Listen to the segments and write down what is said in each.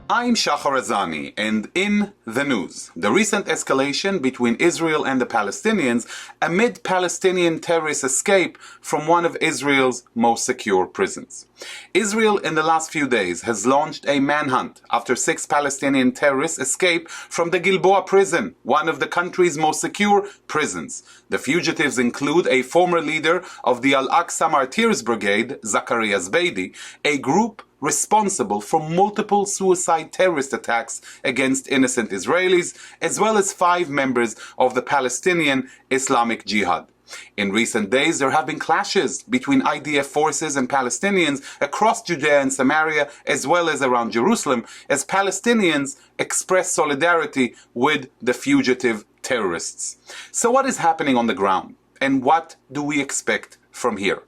I'm Shahar Azani, and in the news, the recent escalation between Israel and the Palestinians amid Palestinian terrorist escape from one of Israel's most secure prisons. Israel in the last few days has launched a manhunt after 6 Palestinian terrorists escaped from the Gilboa prison, one of the country's most secure prisons. The fugitives include a former leader of the Al-Aqsa Martyrs Brigade, Zakaria Zbeidi, a group responsible for multiple suicide terrorist attacks against innocent Israelis, as well as 5 members of the Palestinian Islamic Jihad. In recent days, there have been clashes between IDF forces and Palestinians across Judea and Samaria, as well as around Jerusalem, as Palestinians express solidarity with the fugitive terrorists. So what is happening on the ground, and what do we expect from here?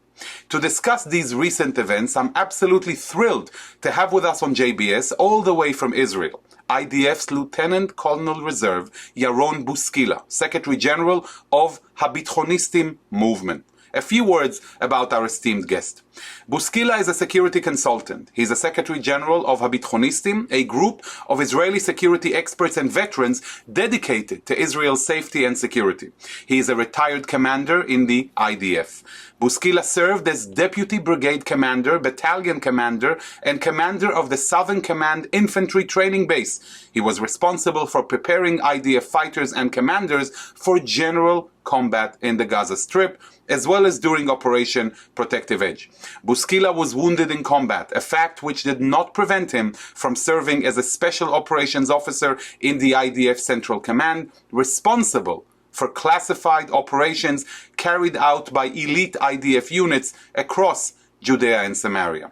To discuss these recent events, I'm absolutely thrilled to have with us on JBS, all the way from Israel, IDF's Lieutenant Colonel Reserve Yaron Buskila, Secretary General of Habithonistim Movement. A few words about our esteemed guest. Buskila is a security consultant. He's a Secretary General of Habithonistim, a group of Israeli security experts and veterans dedicated to Israel's safety and security. He is a retired commander in the IDF. Buskila served as Deputy Brigade Commander, Battalion Commander, and Commander of the Southern Command Infantry Training Base. He was responsible for preparing IDF fighters and commanders for general combat in the Gaza Strip, as well as during Operation Protective Edge. Buskila was wounded in combat, a fact which did not prevent him from serving as a Special Operations Officer in the IDF Central Command, responsible for classified operations carried out by elite IDF units across Judea and Samaria.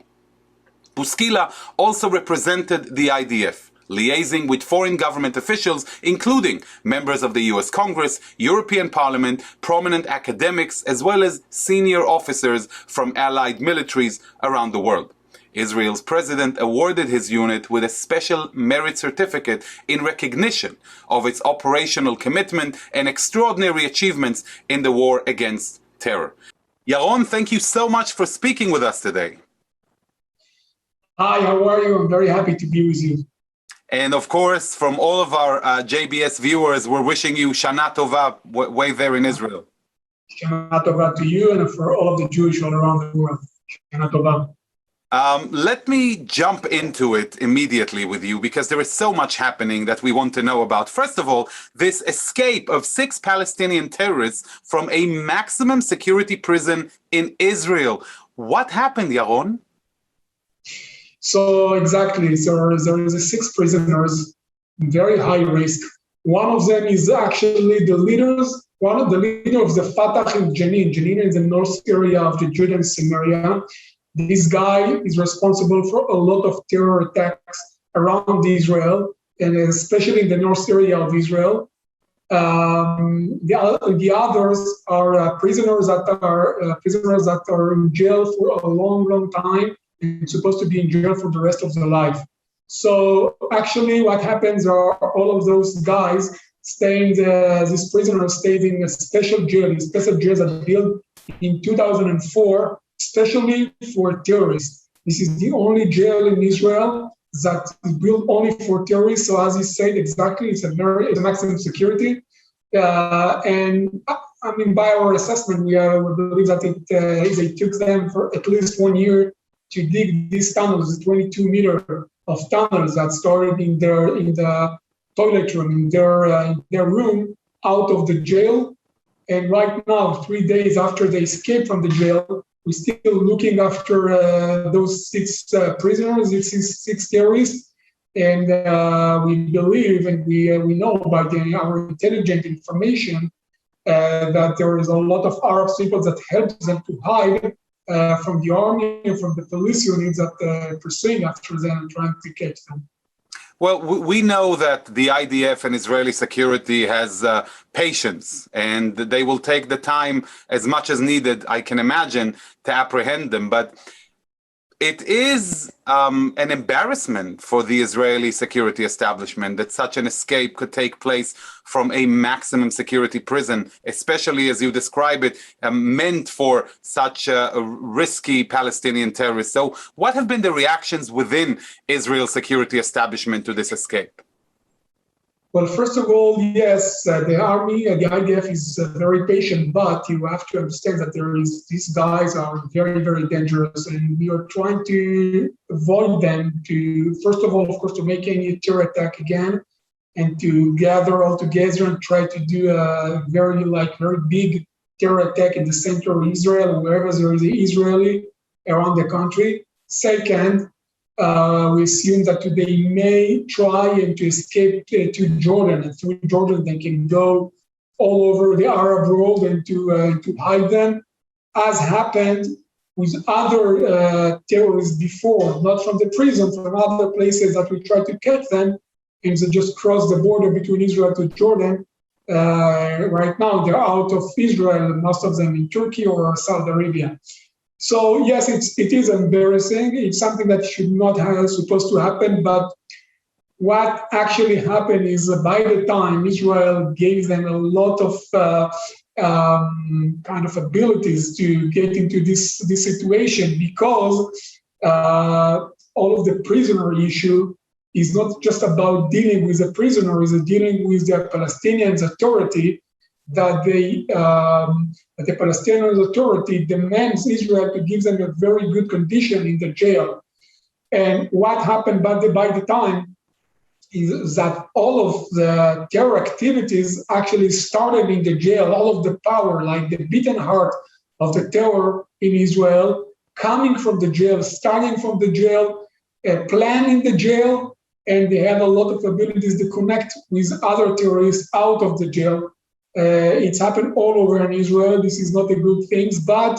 Buskila also represented the IDF, liaising with foreign government officials, including members of the US Congress, European Parliament, prominent academics, as well as senior officers from allied militaries around the world. Israel's president awarded his unit with a special merit certificate in recognition of its operational commitment and extraordinary achievements in the war against terror. Yaron, thank you so much for speaking with us today. Hi, how are you? I'm very happy to be with you. And of course, from all of our JBS viewers, we're wishing you Shana Tova way there in Israel. Shana Tova to you and for all of the Jewish all around the world. Shana Tova. Let me jump into it immediately with you because there is so much happening that we want to know about. First of all, this escape of 6 Palestinian terrorists from a maximum security prison in Israel. What happened, Yaron? So exactly, so there is 6 prisoners, very high risk. One of them is actually one of the leaders of the Fatah in Jenin. Jenin is the north area of the Judea and Samaria. This guy is responsible for a lot of terror attacks around Israel, and especially in the north area of Israel. The others are prisoners that are in jail for a long time and supposed to be in jail for the rest of their life. So actually, what happens are all of those guys these prisoners stayed in a special jail that built in 2004. Especially for terrorists. This is the only jail in Israel that is built only for terrorists. So as you said, exactly, it's a maximum security. And I mean, by our assessment, we believe that it took them for at least 1 year to dig these tunnels, 22 meters of tunnels that started in the toilet room, in their room out of the jail. And right now, 3 days after they escaped from the jail, we're still looking after those 6 prisoners, 6 terrorists, and we believe and we know by our intelligent information that there is a lot of Arab people that help them to hide from the army and from the police units that are pursuing after them and trying to catch them. Well, we know that the IDF and Israeli security has patience, and they will take the time as much as needed, I can imagine, to apprehend them. But It is an embarrassment for the Israeli security establishment that such an escape could take place from a maximum security prison, especially as you describe it, meant for such a risky Palestinian terrorists. So what have been the reactions within Israel's security establishment to this escape? Well, first of all, yes, the army, the IDF is very patient, but you have to understand that these guys are very, very dangerous, and we are trying to avoid them to, first of all, of course, to make any terror attack again, and to gather all together and try to do a very big terror attack in the center of Israel, wherever there is an Israeli around the country. Second, we assume that they may try and to escape to Jordan, and through Jordan they can go all over the Arab world and to hide them, as happened with other terrorists before, not from the prison, from other places that we tried to catch them, and they just crossed the border between Israel to Jordan. Right now they're out of Israel, most of them in Turkey or Saudi Arabia. So yes, it is embarrassing. It's something that should not have supposed to happen. But what actually happened is by the time Israel gave them a lot of kind of abilities to get into this situation, because all of the prisoner issue is not just about dealing with the prisoner, it's dealing with the Palestinian Authority, that the Palestinian Authority demands Israel to give them a very good condition in the jail. And what happened by the time is that all of the terror activities actually started in the jail, all of the power, like the beaten heart of the terror in Israel, coming from the jail, starting from the jail, planning the jail, and they had a lot of abilities to connect with other terrorists out of the jail. It's happened all over in Israel. This is not a good thing, but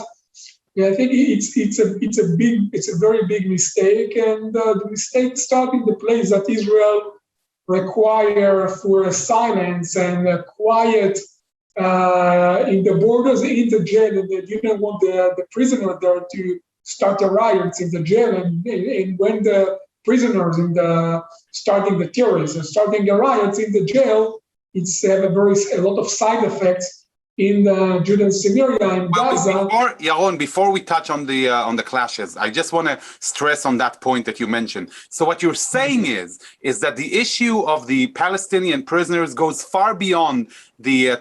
I think it's a very big mistake, and the mistake starts in the place that Israel require for a silence and a quiet in the borders, in the jail, and they didn't want the prisoner there to start the riots in the jail, and when the prisoners starting the terrorists and starting the riots in the jail, it's have a lot of side effects in Judea and Samaria and Gaza. Yaron, before we touch on the clashes, I just want to stress on that point that you mentioned. So what you're saying is that the issue of the Palestinian prisoners goes far beyond the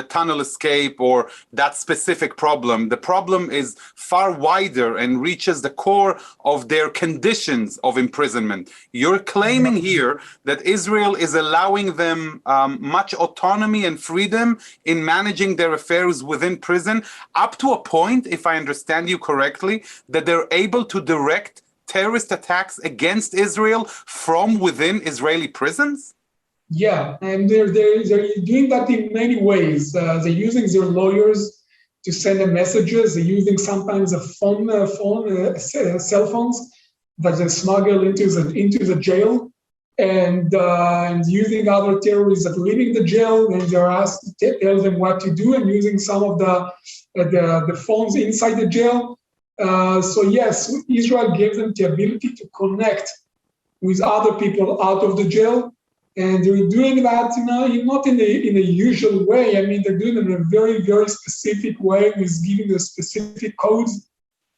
tunnel escape or that specific problem. The problem is far wider and reaches the core of their conditions of imprisonment. You're claiming here that Israel is allowing them much autonomy and freedom in managing their affairs within prison, up to a point, if I understand you correctly, that they're able to direct terrorist attacks against Israel from within Israeli prisons? Yeah, and they're doing that in many ways. They're using their lawyers to send them messages. They're using sometimes cell phones that they smuggle into the jail, and using other terrorists that live in the jail, and they're asked to tell them what to do, and using some of the phones inside the jail. So yes, Israel gave them the ability to connect with other people out of the jail. And they're doing that, not in a usual way. I mean, they're doing it in a very, very specific way, with giving the specific codes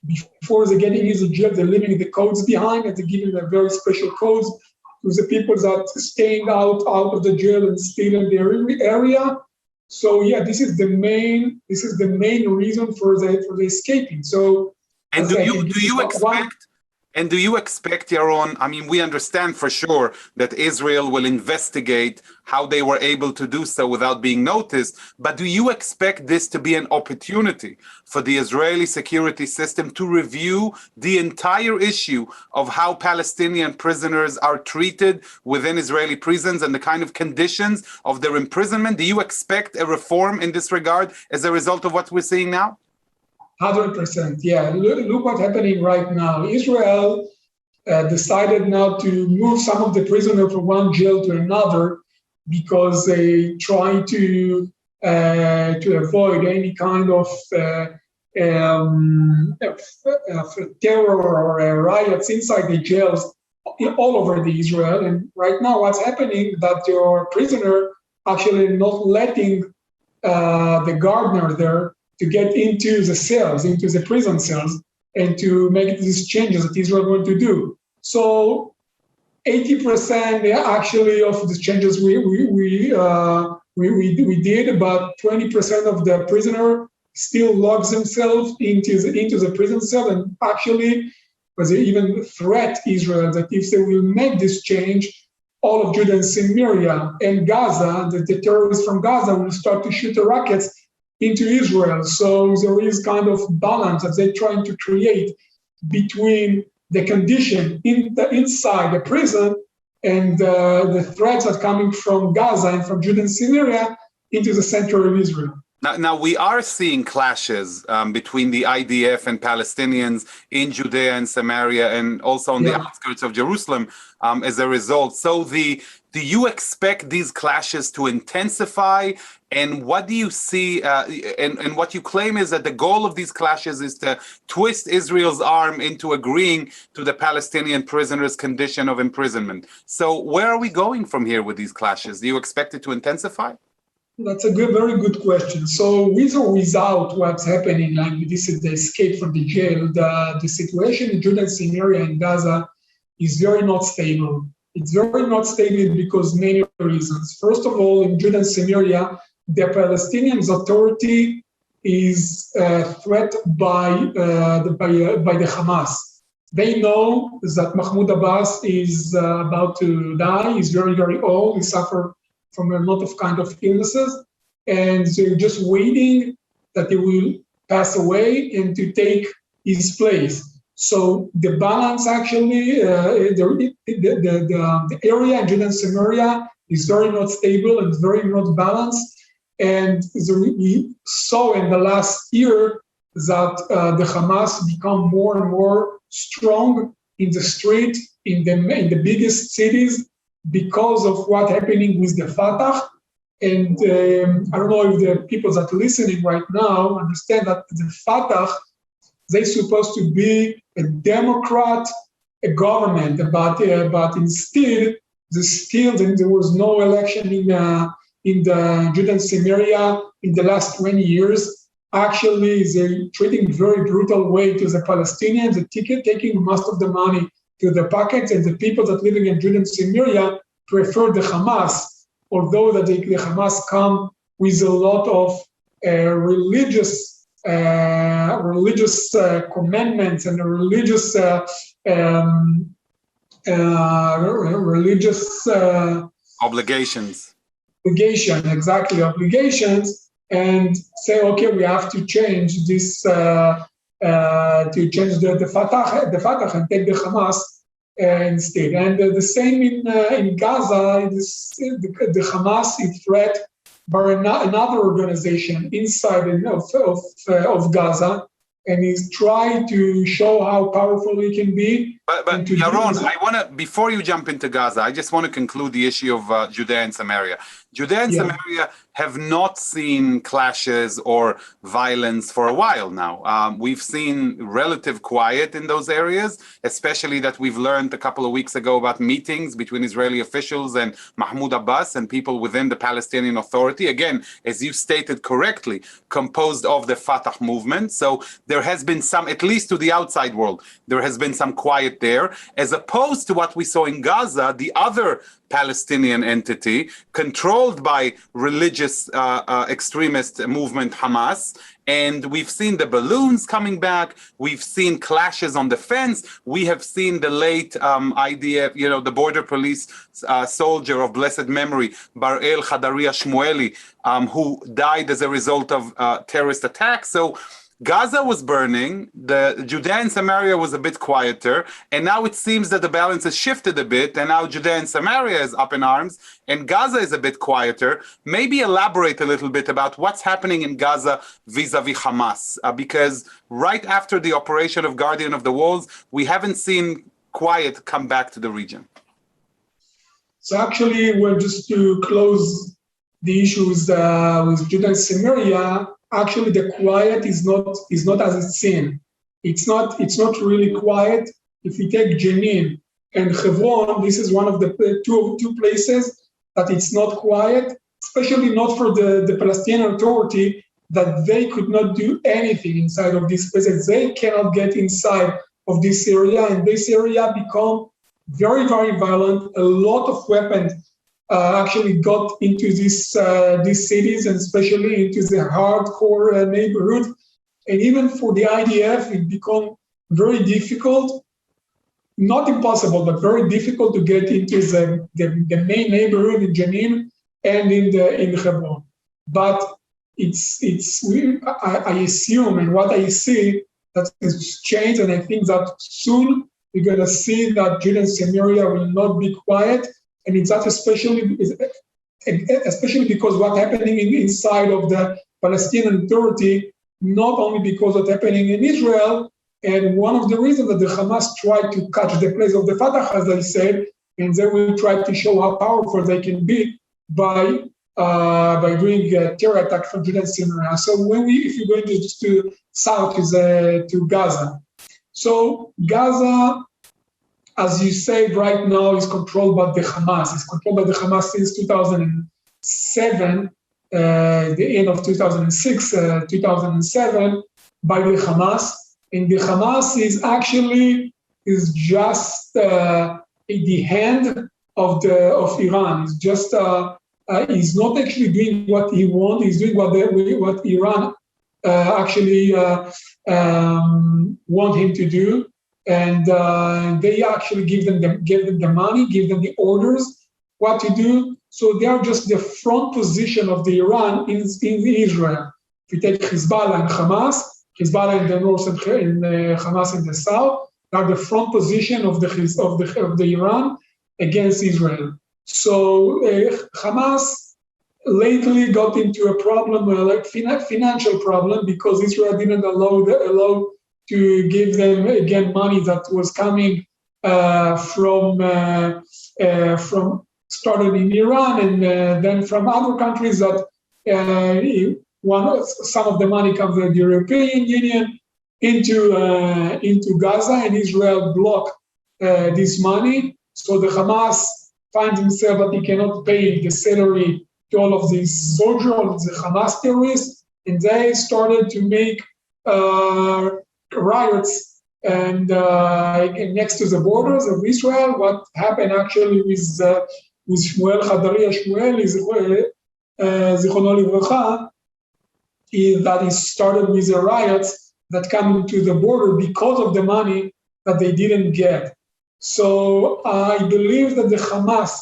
before they get into the jail. They're leaving the codes behind, and they're giving them very special codes to the people that are staying out of the jail and still in their area. So yeah, this is the main reason for the escaping. So, and do you expect? And do you expect, Yaron, I mean, we understand for sure that Israel will investigate how they were able to do so without being noticed, but do you expect this to be an opportunity for the Israeli security system to review the entire issue of how Palestinian prisoners are treated within Israeli prisons and the kind of conditions of their imprisonment? Do you expect a reform in this regard as a result of what we're seeing now? 100%. Yeah. Look what's happening right now. Israel decided now to move some of the prisoners from one jail to another because they try to avoid any kind of terror or riots inside the jails all over the Israel. And right now, what's happening that your prisoner actually not letting the gardener there to get into the cells, into the prison cells, and to make these changes that Israel is going to do. So 80% actually of the changes we did, but 20% of the prisoner still logs themselves into the prison cell, and actually was even threat Israel that if they will make this change, all of Judea and Samaria and Gaza, the terrorists from Gaza will start to shoot the rockets into Israel. So there is kind of balance that they're trying to create between the condition inside the prison and the threats that are coming from Gaza and from Judea and Samaria into the center of Israel. Now we are seeing clashes between the IDF and Palestinians in Judea and Samaria, and also on the outskirts of Jerusalem as a result. So do you expect these clashes to intensify? And what do you see? And what you claim is that the goal of these clashes is to twist Israel's arm into agreeing to the Palestinian prisoners' condition of imprisonment. So where are we going from here with these clashes? Do you expect it to intensify? That's a very good question. So with or without what's happening, like this is the escape from the jail, the situation in Judea and Samaria and Gaza is very not stable. It's very not stable because many reasons. First of all, in Judea and Samaria, the Palestinian Authority is threatened by the Hamas. They know that Mahmoud Abbas is about to die. He's very, very old. He suffered from a lot of kind of illnesses, and they're just waiting that he will pass away and to take his place. So the balance actually, the area in Judea and Samaria is very not stable and very not balanced. And we saw in the last year that the Hamas become more and more strong in the street, in the biggest cities, because of what's happening with the Fatah. And I don't know if the people that are listening right now understand that the Fatah, they're supposed to be a Democrat government, but instead, there was no election in the Judea and Samaria in the last 20 years. Actually, they're treating very brutal way to the Palestinians, taking most of the money to the pockets, and the people that living in Judea and Samaria prefer the Hamas, although that the Hamas come with a lot of religious commandments and religious obligations, and say, okay, we have to change this. To change the Fatah and take the Hamas instead. And the same in Gaza, the Hamas is threat by another organization inside of Gaza, and he's trying to show how powerful he can be. But Yaron, I want to, before you jump into Gaza, I just want to conclude the issue of Judea and Samaria. Judea and Samaria have not seen clashes or violence for a while now. We've seen relative quiet in those areas, especially that we've learned a couple of weeks ago about meetings between Israeli officials and Mahmoud Abbas and people within the Palestinian Authority. Again, as you stated correctly, composed of the Fatah movement. So there has been some, at least to the outside world, there has been some quiet there, as opposed to what we saw in Gaza, the other Palestinian entity controlled by religious extremist movement Hamas. And we've seen the balloons coming back. We've seen clashes on the fence. We have seen the late IDF, the border police soldier of blessed memory, Bar-El Khadaria Shmueli, who died as a result of terrorist attacks. So Gaza was burning, the Judea and Samaria was a bit quieter, and now it seems that the balance has shifted a bit, and now Judea and Samaria is up in arms, and Gaza is a bit quieter. Maybe elaborate a little bit about what's happening in Gaza vis-a-vis Hamas, because right after the operation of Guardian of the Walls, we haven't seen quiet come back to the region. So actually, we're just to close the issues with Judea and Samaria. actually the quiet is not as it's seen. It's not really quiet. If we take Jenin and Hebron, this is one of the two places that it's not quiet, especially not for the Palestinian Authority, that they could not do anything inside of these places. They cannot get inside of this area, and this area become very, very violent. A lot of weapons actually got into these cities, and especially into the hardcore neighborhood. And even for the IDF, it become very difficult, not impossible, but very difficult to get into the main neighborhood in Jenin and in Hebron. But I assume, and what I see, that it's changed, and I think that soon we're going to see that Judea and Samaria will not be quiet, and it's that especially because what's happening inside of the Palestinian Authority, not only because what's happening in Israel, and one of the reasons that the Hamas tried to catch the place of the Fatah, as I said, and they will try to show how powerful they can be by doing a terror attack from Judea and Samaria. So if you go to south to Gaza, so Gaza, as you said, right now is controlled by the Hamas. It's controlled by the Hamas since 2007, the end of 2006, 2007, by the Hamas. And the Hamas is just the hand of Iran. It's just he's not actually doing what he wants. He's doing what Iran actually want him to do, and they actually give them the money, give them the orders what to do. So they are just the front position of the Iran in Israel. If you take Hezbollah and Hamas, Hezbollah in the north and Hamas in the south, they are the front position of the Iran against Israel. So Hamas lately got into a problem, like financial problem, because Israel didn't allow to give them again money that was coming from started in Iran, and then from other countries that some of the money comes from the European Union into Gaza, and Israel blocked this money. So the Hamas finds himself that he cannot pay the salary to all of these soldiers, all of the Hamas terrorists, and they started to make riots and next to the borders of Israel. What happened actually with Shmuel Chadaria Shmuel, Zichrono Livracha, is that it started with the riots that come into the border because of the money that they didn't get. So I believe that the Hamas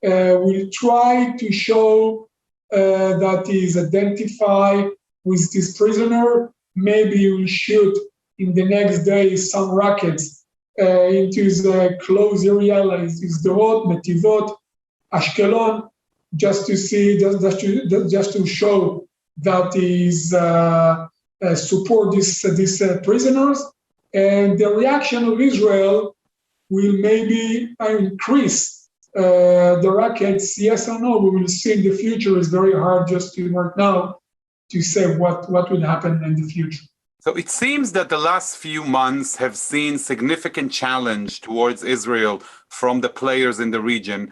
will try to show that he is identified with this prisoner. Maybe he will shoot in the next day some rockets into the close area like Sderot, Netivot, Ashkelon, just to see, just to show that he is support these prisoners, and the reaction of Israel will maybe increase the rockets. Yes or no, we will see in the future. It's very hard just to right now to say what will happen in the future. So it seems that the last few months have seen significant challenge towards Israel from the players in the region.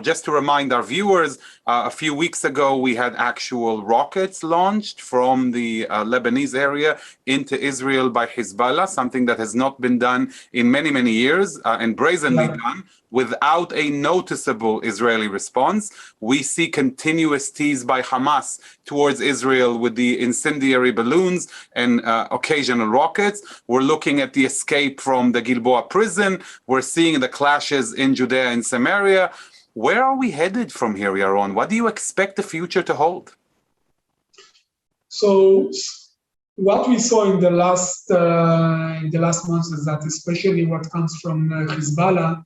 Just to remind our viewers, a few weeks ago, we had actual rockets launched from the Lebanese area into Israel by Hezbollah, something that has not been done in many, many years, and brazenly done, without a noticeable Israeli response. We see continuous tease by Hamas towards Israel with the incendiary balloons and occasional rockets. We're looking at the escape from the Gilboa prison. We're seeing the clashes in Judea and Samaria. Where are we headed from here, Yaron? What do you expect the future to hold? So what we saw in the last months is that, especially what comes from Hezbollah,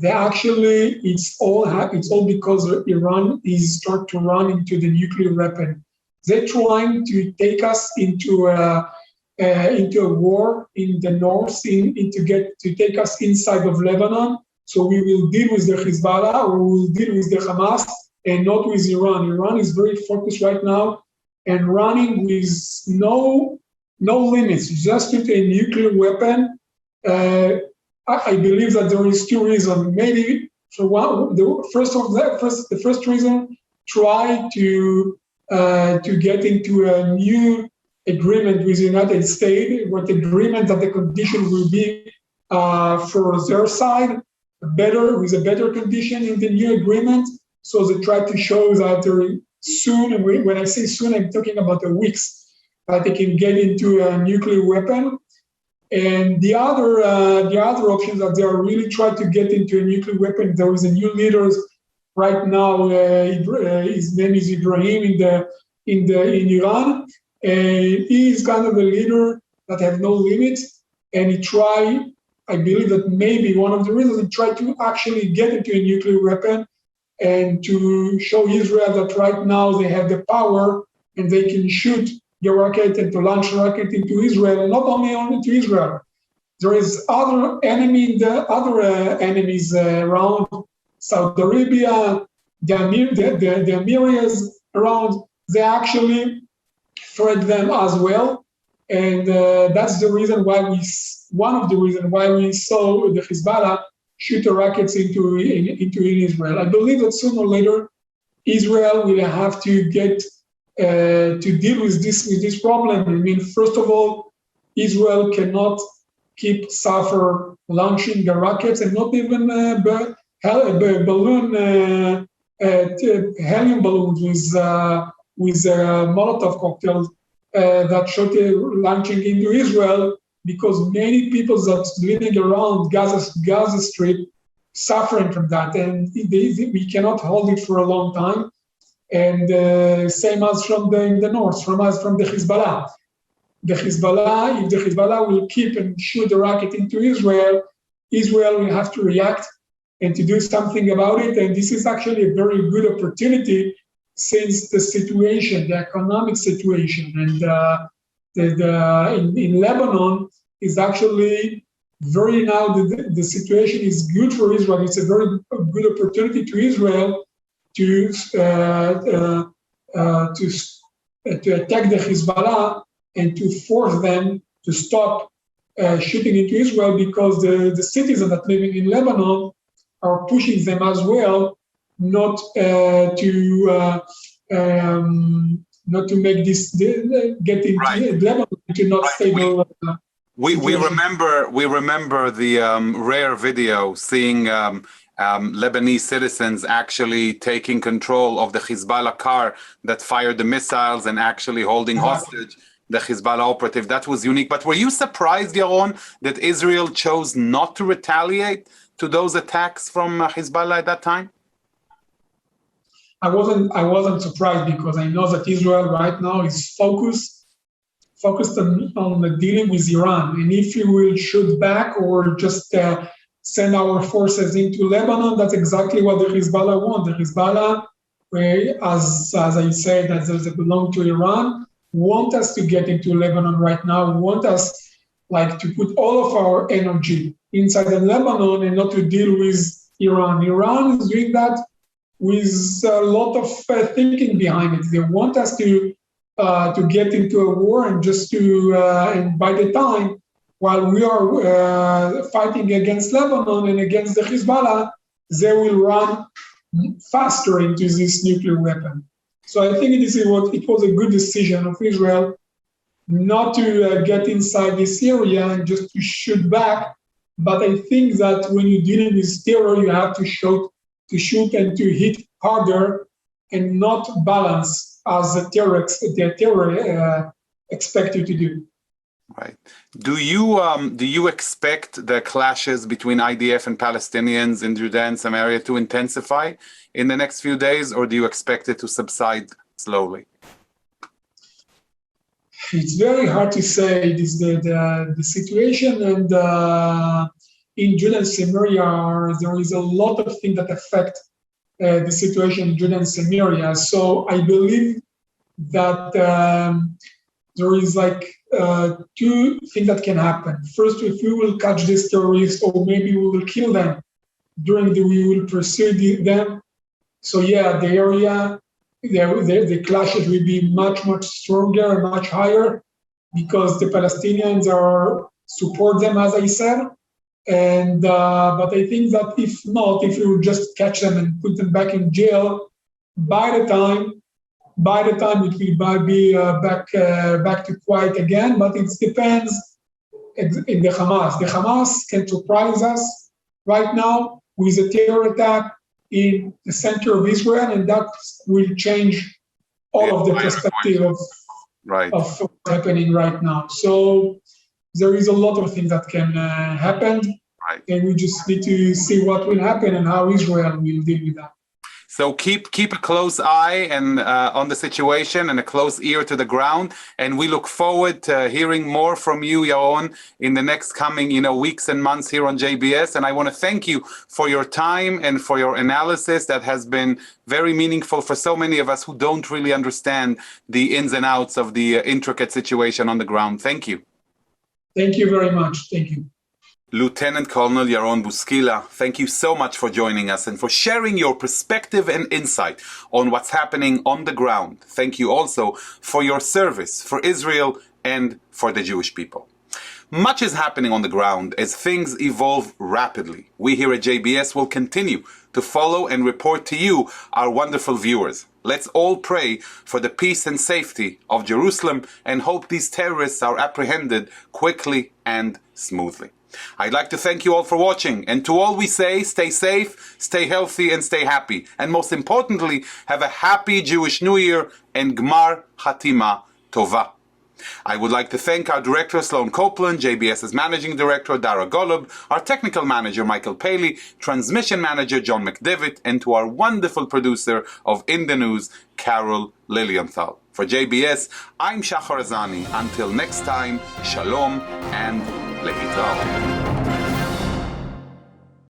it's all because Iran is start to run into the nuclear weapon. They're trying to take us into a war in the north, to take us inside of Lebanon. So we will deal with the Hezbollah, or we will deal with the Hamas, and not with Iran. Iran is very focused right now and running with no limits, just with a nuclear weapon. I believe that there is two reasons. Maybe for one, the first reason, try to get into a new agreement with the United States, what agreement that the condition will be for their side with a better condition in the new agreement. So they try to show that soon, and when I say soon, I'm talking about the weeks, that they can get into a nuclear weapon. And the other option that they are really trying to get into a nuclear weapon. There is a new leader right now. His name is Ibrahim in Iran. He is kind of a leader that have no limits, and I believe that maybe one of the reasons he tried to actually get into a nuclear weapon and to show Israel that right now they have the power and they can shoot the rocket and to launch rocket into Israel, and not only to Israel. There is other enemies around Saudi Arabia, the Emirates around. They actually threat them as well, and that's the reason why one of the reasons why we saw the Hezbollah shoot the rockets into Israel. I believe that sooner or later Israel will have to get to deal with this problem. I mean, first of all, Israel cannot keep suffer launching the rockets, and not even helium balloons with Molotov cocktails that shot launching into Israel, because many people that's living around Gaza Strip suffering from that, and we cannot hold it for a long time. And same as from the north, from the Hezbollah. If the Hezbollah will keep and shoot the rocket into Israel, Israel will have to react and to do something about it. And this is actually a very good opportunity, since the situation, the economic situation, and in Lebanon is actually the situation is good for Israel. It's a very good opportunity to Israel to attack the Hezbollah and to force them to stop shooting into Israel, because the citizens that living in Lebanon are pushing them as well not to make this get into Lebanon, to not stable. We remember the rare video seeing Lebanese citizens actually taking control of the Hezbollah car that fired the missiles and actually holding hostage the Hezbollah operative. That was unique. But were you surprised, Yaron, that Israel chose not to retaliate to those attacks from Hezbollah at that time? I wasn't surprised, because I know that Israel right now is focused on dealing with Iran. And if you will shoot back or just send our forces into Lebanon, that's exactly what the Hezbollah want. The Hezbollah, as I said, that they belong to Iran, want us to get into Lebanon right now, want us to put all of our energy inside of Lebanon and not to deal with Iran. Iran is doing that with a lot of thinking behind it. They want us to get into a war, and just and by the time while we are fighting against Lebanon and against the Hezbollah, they will run faster into this nuclear weapon. So I think it was a good decision of Israel not to get inside this area and just to shoot back. But I think that when you're dealing with terror, you have to shoot and to hit harder and not balance as the terror expect you to do. Right. Do you expect the clashes between IDF and Palestinians in Judea and Samaria to intensify in the next few days, or do you expect it to subside slowly? It's very hard to say. The situation and in Judea and Samaria, there is a lot of things that affect the situation in Judea and Samaria. So I believe that there is two things that can happen. First, if we will catch these terrorists, or maybe we will kill them we will pursue them. So yeah, the area the clashes will be much, much stronger and much higher because the Palestinians support them, as I said. And but I think that if you just catch them and put them back in jail, by the time it will be back to quiet again. But it depends in the Hamas. The Hamas can surprise us right now with a terror attack in the center of Israel, and that will change all of the perspective of what's happening right now. So there is a lot of things that can happen, and we just need to see what will happen and how Israel will deal with that. So keep a close eye and on the situation and a close ear to the ground, and we look forward to hearing more from you, Yaron, in the next coming weeks and months here on JBS. And I want to thank you for your time and for your analysis that has been very meaningful for so many of us who don't really understand the ins and outs of the intricate situation on the ground. Thank you. Thank you very much. Thank you. Lieutenant Colonel Yaron Buskila, thank you so much for joining us and for sharing your perspective and insight on what's happening on the ground. Thank you also for your service for Israel and for the Jewish people. Much is happening on the ground as things evolve rapidly. We here at JBS will continue to follow and report to you, our wonderful viewers. Let's all pray for the peace and safety of Jerusalem and hope these terrorists are apprehended quickly and smoothly. I'd like to thank you all for watching, and to all we say, stay safe, stay healthy, and stay happy. And most importantly, have a happy Jewish New Year and Gmar Hatima Tova. I would like to thank our director, Sloan Copeland, JBS's managing director, Dara Golub, our technical manager, Michael Paley, transmission manager, John McDevitt, and to our wonderful producer of In the News, Carol Lilienthal. For JBS, I'm Shahar Azani. Until next time, Shalom and להתראות.